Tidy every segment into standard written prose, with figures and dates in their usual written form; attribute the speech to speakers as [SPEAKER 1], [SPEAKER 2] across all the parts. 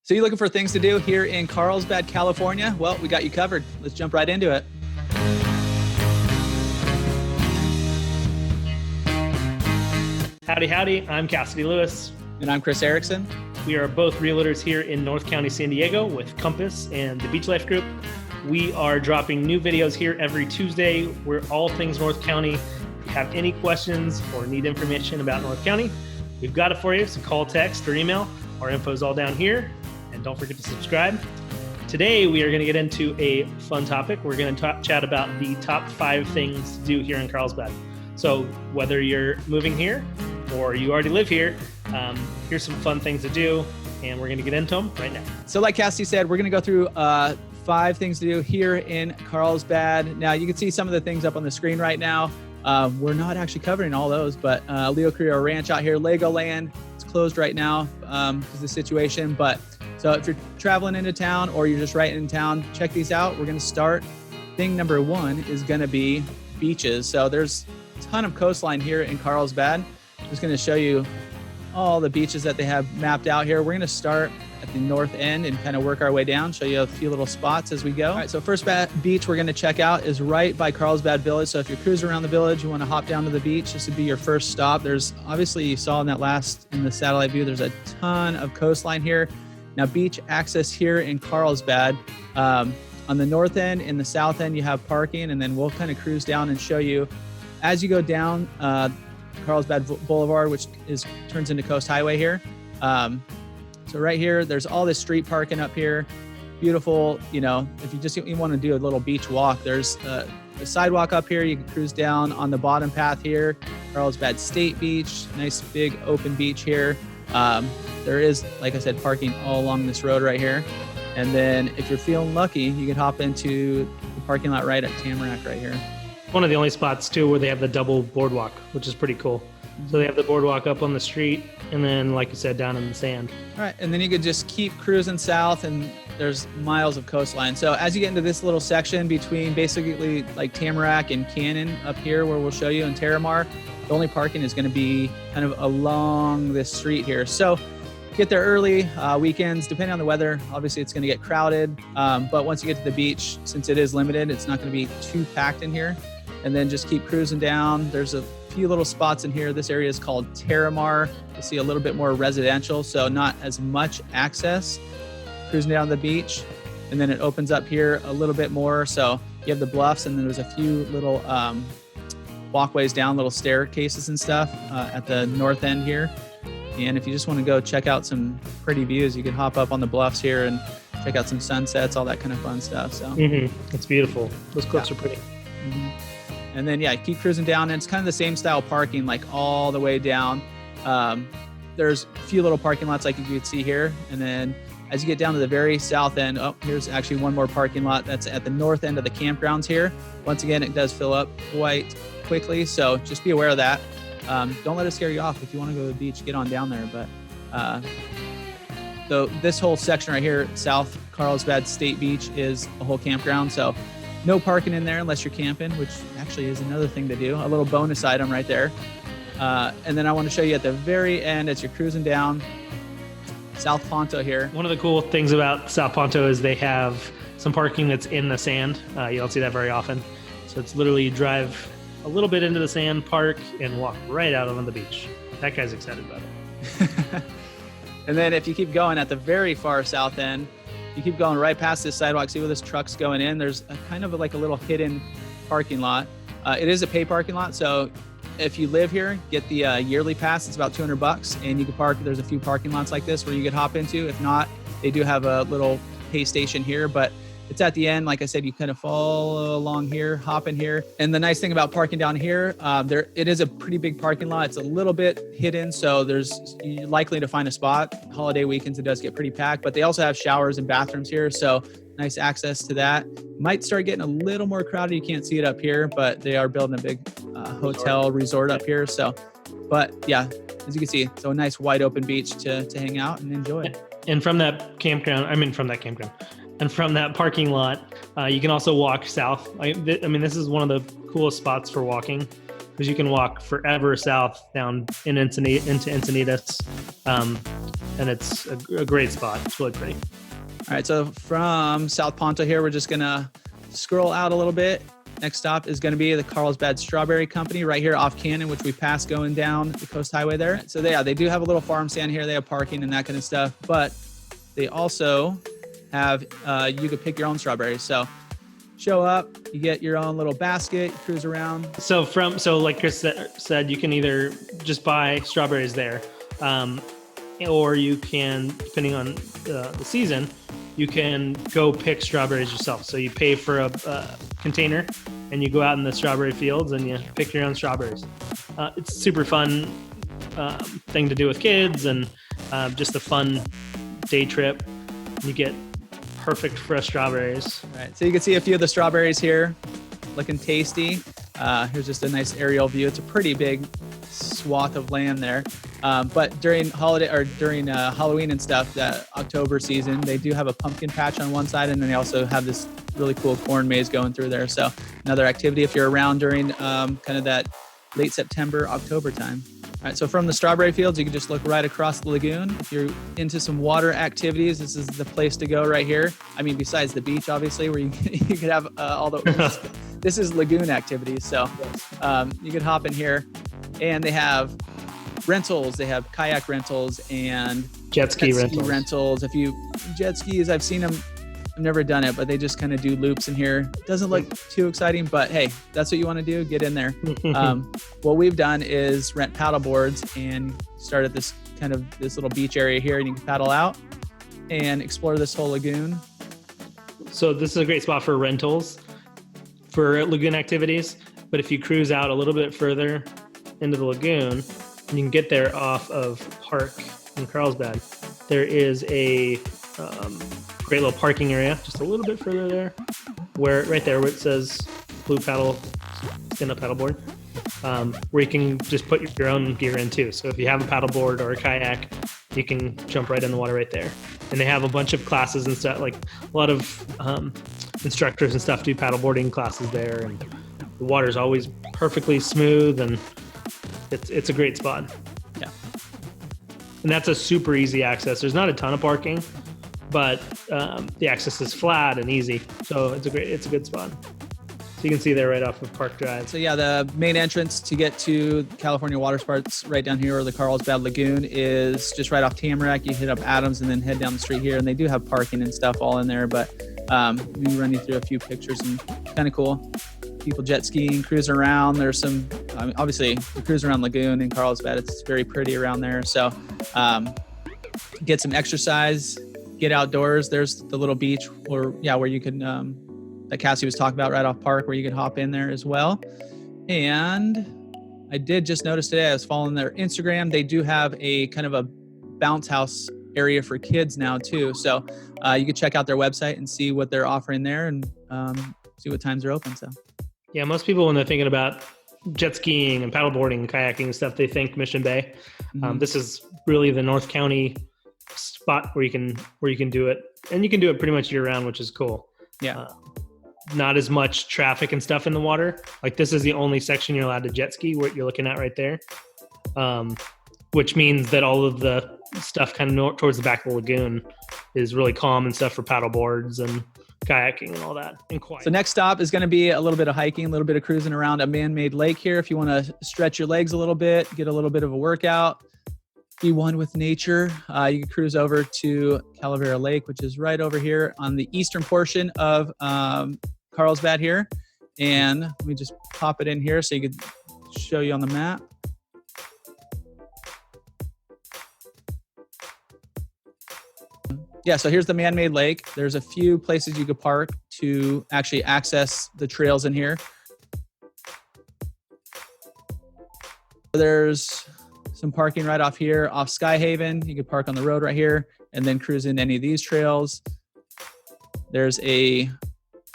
[SPEAKER 1] So you're looking for things to do here in Carlsbad, California? Well, we got you covered. Let's jump right into it.
[SPEAKER 2] Howdy, howdy. I'm Cassidy Lewis.
[SPEAKER 1] And I'm Chris Erickson.
[SPEAKER 2] We are both realtors here in North County, San Diego with Compass and the Beach Life Group. We are dropping new videos here every Tuesday. We're all things North County. If you have any questions or need information about North County, we've got it for you. So call, text, or email. Our info is all down here. And don't forget to subscribe. Today, we are going to get into a fun topic. We're going to chat about the top 5 things to do here in Carlsbad. So whether you're moving here or you already live here, here's some fun things to do, and we're going to get into them right now.
[SPEAKER 1] So like Cassidy said, we're going to go through 5 things to do here in Carlsbad. Now, you can see some of the things up on the screen right now. We're not actually covering all those, but Leo Carrillo Ranch out here, Legoland, it's closed right now because of the situation. But so if you're traveling into town or you're just right in town, check these out. We're going to start. Thing number 1 is going to be beaches. So there's a ton of coastline here in Carlsbad. I'm just going to show you all the beaches that they have mapped out here. We're going to start at the north end and kind of work our way down, show you a few little spots as we go. All right, so first beach we're going to check out is right by Carlsbad Village. So if you're cruising around the village, you want to hop down to the beach, this would be your first stop. There's obviously, you saw in the satellite view, there's a ton of coastline here. Now, beach access here in Carlsbad, on the north end and the south end, you have parking, and then we'll kind of cruise down and show you as you go down Carlsbad Boulevard, which turns into Coast Highway here. So right here, there's all this street parking up here. Beautiful, if you want to do a little beach walk, there's a sidewalk up here. You can cruise down on the bottom path here. Carlsbad State Beach, nice big open beach here. There is, like I said, parking all along this road right here. And then if you're feeling lucky, you can hop into the parking lot right at Tamarack right here.
[SPEAKER 2] One of the only spots too where they have the double boardwalk, which is pretty cool. So they have the boardwalk up on the street and then, like you said, down in the sand.
[SPEAKER 1] All right, and then you could just keep cruising south and there's miles of coastline. So as you get into this little section between basically like Tamarack and Cannon up here where we'll show you in Terramar, the only parking is going to be kind of along this street here. So get there early, weekends, depending on the weather. Obviously, it's going to get crowded, but once you get to the beach, since it is limited, it's not going to be too packed in here. And then just keep cruising down. There's a few little spots in here. This area is called Terramar. You see a little bit more residential, so not as much access. Cruising down the beach, and then it opens up here a little bit more. So you have the bluffs, and then there's a few little walkways down, little staircases and stuff at the north end here. And if you just want to go check out some pretty views, you can hop up on the bluffs here and check out some sunsets, all that kind of fun stuff. So
[SPEAKER 2] It's beautiful. Those cliffs are pretty.
[SPEAKER 1] And then, keep cruising down. And it's kind of the same style parking, like all the way down. There's a few little parking lots like you could see here. And then as you get down to the very south end, here's actually one more parking lot that's at the north end of the campgrounds here. Once again, it does fill up quite quickly. So just be aware of that. Don't let it scare you off. If you want to go to the beach, get on down there. But this whole section right here, South Carlsbad State Beach, is a whole campground. So no parking in there unless you're camping, which actually is another thing to do. A little bonus item right there. And then I want to show you at the very end as you're cruising down South Ponto here.
[SPEAKER 2] One of the cool things about South Ponto is they have some parking that's in the sand. You don't see that very often. So it's literally you drive a little bit into the sand, park, and walk right out on the beach. That guy's excited about it.
[SPEAKER 1] And then if you keep going at the very far south end, you keep going right past this sidewalk, see where this truck's going in. There's a kind of like a little hidden parking lot. It is a pay parking lot, so if you live here, get the yearly pass. It's about $200, and you can park. There's a few parking lots like this where you could hop into. If not, they do have a little pay station here, but it's at the end. Like I said, you kind of follow along here, hop in here. And the nice thing about parking down here, it is a pretty big parking lot. It's a little bit hidden, so you're likely to find a spot. Holiday weekends, it does get pretty packed, but they also have showers and bathrooms here, so nice access to that. Might start getting a little more crowded. You can't see it up here, but they are building a big hotel resort up here. So, but yeah, as you can see, so a nice wide open beach to hang out and enjoy.
[SPEAKER 2] And from that And from that parking lot, you can also walk south. This is one of the coolest spots for walking because you can walk forever south down into Encinitas. and it's a great spot. It's really pretty.
[SPEAKER 1] All right, so from South Ponto here, we're just gonna scroll out a little bit. Next stop is gonna be the Carlsbad Strawberry Company right here off Cannon, which we passed going down the Coast Highway there. So they do have a little farm stand here. They have parking and that kind of stuff, but they also have, you could pick your own strawberries. So show up, you get your own little basket, you cruise around.
[SPEAKER 2] So like Chris said, you can either just buy strawberries there, or you can, depending on the season, you can go pick strawberries yourself. So you pay for a container and you go out in the strawberry fields and you pick your own strawberries. It's a super fun thing to do with kids, and just a fun day trip. You get perfect fresh strawberries.
[SPEAKER 1] All right, so you can see a few of the strawberries here, looking tasty. Here's just a nice aerial view. It's a pretty big swath of land there. But during Halloween and stuff, that October season, they do have a pumpkin patch on one side, and then they also have this really cool corn maze going through there. So another activity if you're around during kind of that late September, October time. All right, so from the strawberry fields, you can just look right across the lagoon. If you're into some water activities, this is the place to go right here. I mean, besides the beach, obviously, where you could have all the, this is lagoon activities. So you could hop in here, and they have rentals. They have kayak rentals and
[SPEAKER 2] jet ski rentals.
[SPEAKER 1] If you jet skis, I've seen them. I've never done it, but they just kind of do loops in here. Doesn't look too exciting, but hey, that's what you want to do. Get in there. What we've done is rent paddle boards and start at this little beach area here, and you can paddle out and explore this whole lagoon.
[SPEAKER 2] So this is a great spot for rentals for lagoon activities. But if you cruise out a little bit further into the lagoon, you can get there off of Park in Carlsbad. There is a great little parking area just a little bit further there, right there where it says blue paddle, stand-up paddleboard, where you can just put your own gear in too. So if you have a paddleboard or a kayak, you can jump right in the water right there. And they have a bunch of classes and stuff, like a lot of instructors and stuff do paddleboarding classes there, and the water's always perfectly smooth, and it's a great spot.
[SPEAKER 1] Yeah.
[SPEAKER 2] And that's a super easy access. There's not a ton of parking, but the access is flat and easy. So it's a good spot. So you can see there right off of Park Drive.
[SPEAKER 1] So yeah, the main entrance to get to California water sports right down here, or the Carlsbad Lagoon, is just right off Tamarack. You hit up Adams and then head down the street here, and they do have parking and stuff all in there, but we run you through a few pictures, and kind of cool. People jet skiing, cruising around. There's some, obviously, the cruise around Lagoon in Carlsbad. It's very pretty around there. So get some exercise, get outdoors. There's the little beach where you can, that Cassie was talking about right off Park, where you can hop in there as well. And I did just notice today, I was following their Instagram. They do have a kind of a bounce house area for kids now too. So you can check out their website and see what they're offering there, and see what times they're open. So.
[SPEAKER 2] Yeah, most people, when they're thinking about jet skiing and paddleboarding and kayaking and stuff, they think Mission Bay. Mm-hmm. This is really the North County spot where you can do it, and you can do it pretty much year round, which is cool.
[SPEAKER 1] Yeah.
[SPEAKER 2] Not as much traffic and stuff in the water. Like, this is the only section you're allowed to jet ski, what you're looking at right there. Which means that all of the stuff kind of towards the back of the lagoon is really calm and stuff for paddle boards and kayaking and all that, and quiet.
[SPEAKER 1] So next stop is going to be a little bit of hiking, a little bit of cruising around a man-made lake here. If you want to stretch your legs a little bit, get a little bit of a workout, be one with nature, you can cruise over to Calavera Lake, which is right over here on the eastern portion of Carlsbad here. And let me just pop it in here so you could show you on the map. Yeah, so here's the man-made lake. There's a few places you could park to actually access the trails in here. There's some parking right off here, off Skyhaven. You could park on the road right here and then cruise into any of these trails. You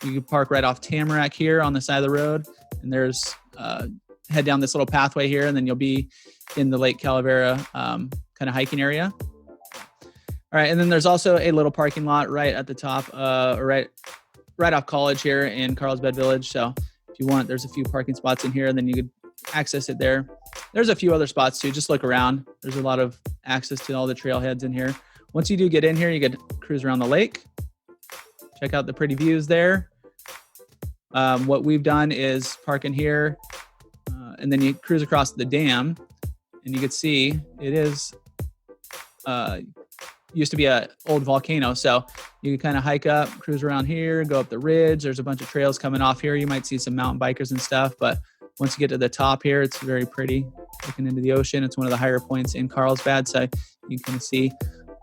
[SPEAKER 1] could park right off Tamarack here on the side of the road. And there's, head down this little pathway here, and then you'll be in the Lake Calavera kind of hiking area. All right, and then there's also a little parking lot right at the top, right off College here in Carlsbad Village. So if you want, there's a few parking spots in here, and then you could access it there. There's a few other spots too. Just look around. There's a lot of access to all the trailheads in here. Once you do get in here, you get to cruise around the lake. Check out the pretty views there. What we've done is park in here, and then you cruise across the dam, and you can see it is used to be a old volcano. So you can kind of hike up, cruise around here, go up the ridge. There's a bunch of trails coming off here. You might see some mountain bikers and stuff, but once you get to the top here, it's very pretty looking into the ocean. It's one of the higher points in Carlsbad. So you can see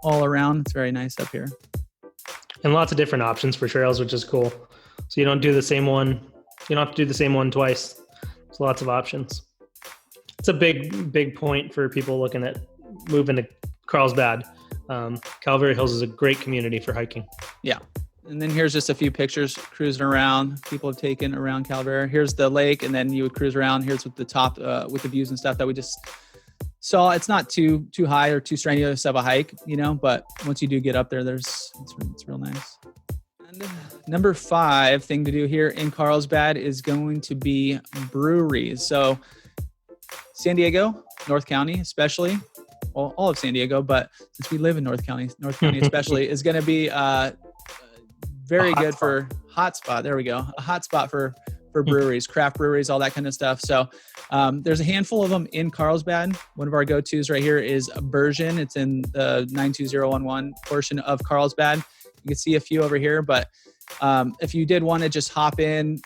[SPEAKER 1] all around. It's very nice up here.
[SPEAKER 2] And lots of different options for trails, which is cool. So you don't do the same one. You don't have to do the same one twice. There's lots of options. It's a big point for people looking at moving to Carlsbad. Calvary Hills is a great community for hiking.
[SPEAKER 1] Yeah. And then here's just a few pictures cruising around. People have taken around Calvary. Here's the lake, and then you would cruise around. Here's with the top, with the views and stuff that we just saw. It's not too high or too strenuous of a hike, but once you do get up there, it's real nice. And number 5 thing to do here in Carlsbad is going to be breweries. So San Diego, North County especially, well, all of San Diego, but since we live in North County especially, is going to be very good for hotspot. There we go. A hotspot for breweries, craft breweries, all that kind of stuff. So there's a handful of them in Carlsbad. One of our go-tos right here is Version. It's in the 92011 portion of Carlsbad. You can see a few over here, but if you did want to just hop in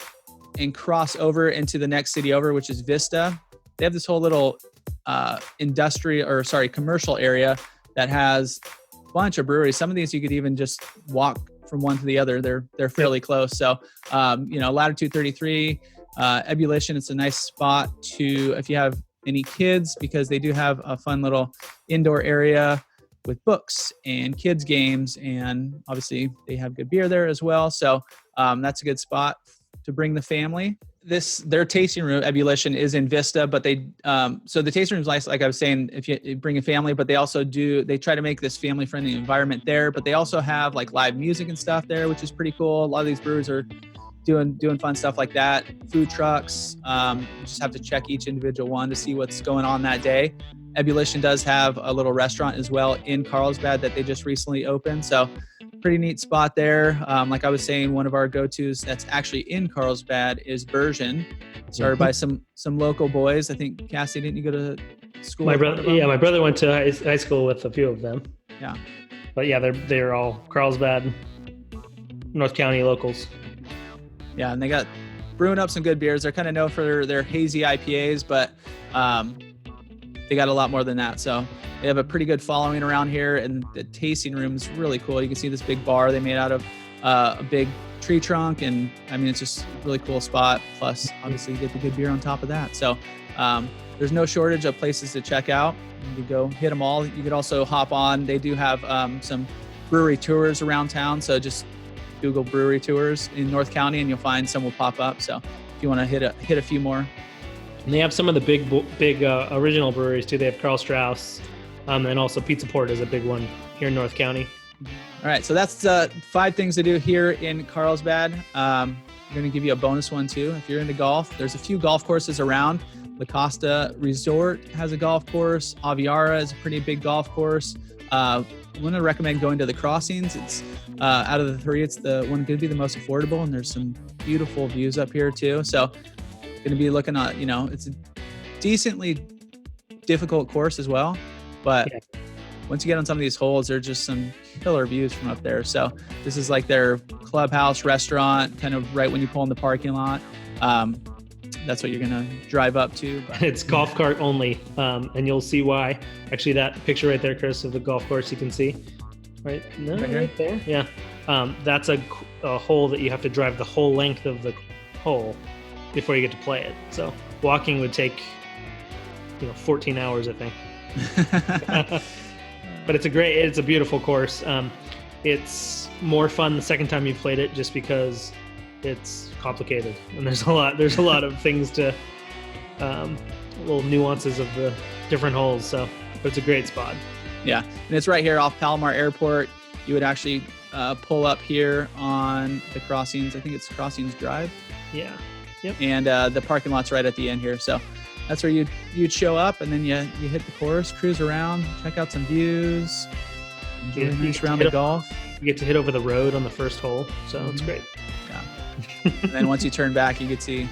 [SPEAKER 1] and cross over into the next city over, which is Vista, they have this whole little commercial area that has a bunch of breweries. Some of these you could even just walk from one to the other. They're fairly close. So, Latitude 33, Ebullition, it's a nice spot to, if you have any kids, because they do have a fun little indoor area with books and kids games. And obviously they have good beer there as well. So that's a good spot to bring the family. Their tasting room, Ebullition, is in Vista, but so the tasting room is nice, like I was saying, if you bring a family, but they try to make this family friendly environment there, but they also have like live music and stuff there, which is pretty cool. A lot of these breweries are doing fun stuff like that. Food trucks, you just have to check each individual one to see what's going on that day. Ebullition does have a little restaurant as well in Carlsbad that they just recently opened. So pretty neat spot there. Like I was saying, one of our go-tos that's actually in Carlsbad is Version, started by some local boys. I think, Cassie, didn't you go to school?
[SPEAKER 2] My brother went to high school with a few of them.
[SPEAKER 1] Yeah.
[SPEAKER 2] But yeah, they're all Carlsbad, North County locals.
[SPEAKER 1] Yeah, and they got brewing up some good beers. They're kind of known for their hazy IPAs, but they got a lot more than that. So they have a pretty good following around here, and the tasting room is really cool. You can see this big bar they made out of a big tree trunk, and I mean, it's just a really cool spot. Plus, obviously, you get the good beer on top of that. So there's no shortage of places to check out. You can go hit them all. You could also hop on. They do have some brewery tours around town, so just Google brewery tours in North County, and you'll find some will pop up. So if you want to hit a few more.
[SPEAKER 2] And they have some of the big original breweries too. They have Karl Strauss, and also Pizza Port is a big one here in North County.
[SPEAKER 1] All right, so that's 5 things to do here in Carlsbad. I'm going to give you a bonus one too. If you're into golf, there's a few golf courses around. La Costa Resort has a golf course. Aviara is a pretty big golf course. I want to recommend going to the Crossings. It's out of the 3, it's the one going to be the most affordable, and there's some beautiful views up here too. So going to be looking at, it's a decently difficult course as well, but once you get on some of these holes, there's just some killer views from up there. So this is like their clubhouse restaurant, kind of right when you pull in the parking lot. That's what you're going to drive up to. But
[SPEAKER 2] it's golf cart only, and you'll see why. Actually, that picture right there, Chris, of the golf course, you can see right there. Yeah. That's a hole that you have to drive the whole length of the hole before you get to play it. So walking would take 14 hours, I think. But it's a beautiful course. It's more fun the second time you've played it, just because it's complicated and there's a lot of things to little nuances of the different holes. So but it's a great spot.
[SPEAKER 1] Yeah, and it's right here off Palomar Airport. You would actually pull up here on the Crossings. I think it's Crossings Drive.
[SPEAKER 2] Yeah. Yep.
[SPEAKER 1] And the parking lot's right at the end here. So That's where you'd show up, and then you hit the course, cruise around, check out some views, enjoy a nice round of golf.
[SPEAKER 2] You get to hit over the road on the first hole, so it's great.
[SPEAKER 1] Yeah. And then once you turn back, you could see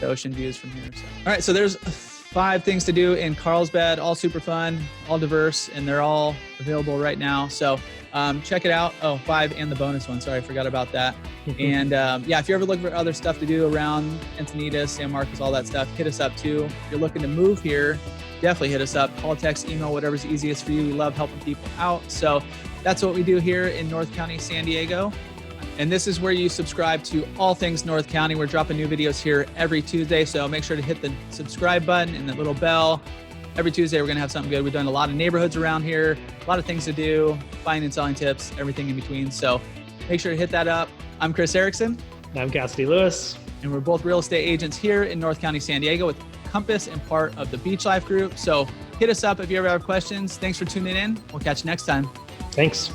[SPEAKER 1] the ocean views from here. So. All right, so there's 5 things to do in Carlsbad, all super fun, all diverse, and they're all available right now. So check it out. Oh, 5 and the bonus one. Sorry, I forgot about that. And yeah, if you're ever looking for other stuff to do around Encinitas, San Marcos, all that stuff, hit us up too. If you're looking to move here, definitely hit us up. Call, text, email, whatever's easiest for you. We love helping people out. So that's what we do here in North County, San Diego. And this is where you subscribe to all things North County. We're dropping new videos here every Tuesday, so make sure to hit the subscribe button and the little bell. Every Tuesday, we're gonna have something good. We've done a lot of neighborhoods around here, a lot of things to do, buying and selling tips, everything in between. So make sure to hit that up. I'm Chris Erickson.
[SPEAKER 2] I'm Cassidy Lewis.
[SPEAKER 1] And we're both real estate agents here in North County, San Diego with Compass and part of the Beach Life Group. So hit us up if you ever have questions. Thanks for tuning in. We'll catch you next time.
[SPEAKER 2] Thanks.